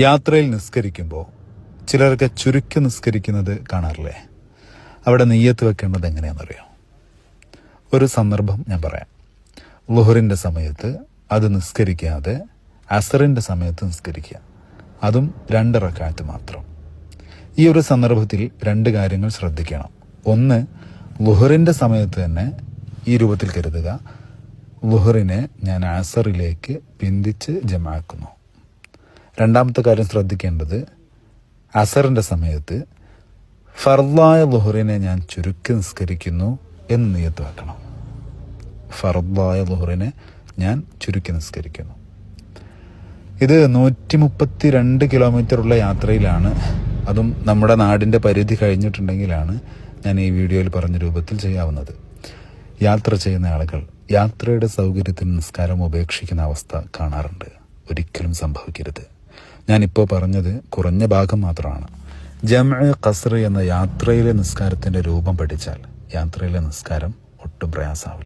യാത്രയിൽ നിസ്കരിക്കുമ്പോൾ ചിലരൊക്കെ ചുരുക്കി നിസ്കരിക്കുന്നത് കാണാറില്ലേ? അവിടെ നിയ്യത്ത് വെക്കേണ്ടത് എങ്ങനെയാണെന്നറിയാം? ഒരു സന്ദർഭം ഞാൻ പറയാം. ളുഹറിൻ്റെ സമയത്ത് അത് നിസ്കരിക്കാതെ അസറിൻ്റെ സമയത്ത് നിസ്കരിക്കുക, അതും 2 റക്അത്ത് മാത്രം. ഈ ഒരു സന്ദർഭത്തിൽ 2 കാര്യങ്ങൾ ശ്രദ്ധിക്കണം. ഒന്ന്, ളുഹറിൻ്റെ സമയത്ത് തന്നെ ഈ രൂപത്തിൽ കരുതുക: ളുഹറിനെ ഞാൻ അസറിലേക്ക് പിന്തിച്ച് ജമാക്കുന്നു. രണ്ടാമത്തെ കാര്യം ശ്രദ്ധിക്കേണ്ടത്, അസറിൻ്റെ സമയത്ത് ഫർളായ ളുഹറിനെ ഞാൻ ചുരുക്കി നിസ്കരിക്കുന്നു എന്ന് നിയ്യത്ത് വെക്കണം. ഫർളായ ളുഹറിനെ ഞാൻ ചുരുക്കി നിസ്കരിക്കുന്നു. ഇത് 132 കിലോമീറ്ററുള്ള യാത്രയിലാണ്, അതും നമ്മുടെ നാടിൻ്റെ പരിധി കഴിഞ്ഞിട്ടുണ്ടെങ്കിലാണ് ഞാൻ ഈ വീഡിയോയിൽ പറഞ്ഞ രൂപത്തിൽ ചെയ്യാവുന്നത്. യാത്ര ചെയ്യുന്ന ആളുകൾ യാത്രയുടെ സൗകര്യത്തിന് നിസ്കാരം ഉപേക്ഷിക്കുന്ന അവസ്ഥ കാണാറുണ്ട്. ഒരിക്കലും സംഭവിക്കരുത്. ഞാനിപ്പോൾ പറഞ്ഞത് കുറഞ്ഞ ഭാഗം മാത്രമാണ്. ജംഅ് ഖസ്ർ എന്ന യാത്രയിലെ നിസ്കാരത്തിൻ്റെ രൂപം പഠിച്ചാൽ യാത്രയിലെ നിസ്കാരം ഒട്ടും പ്രയാസമാവില്ല.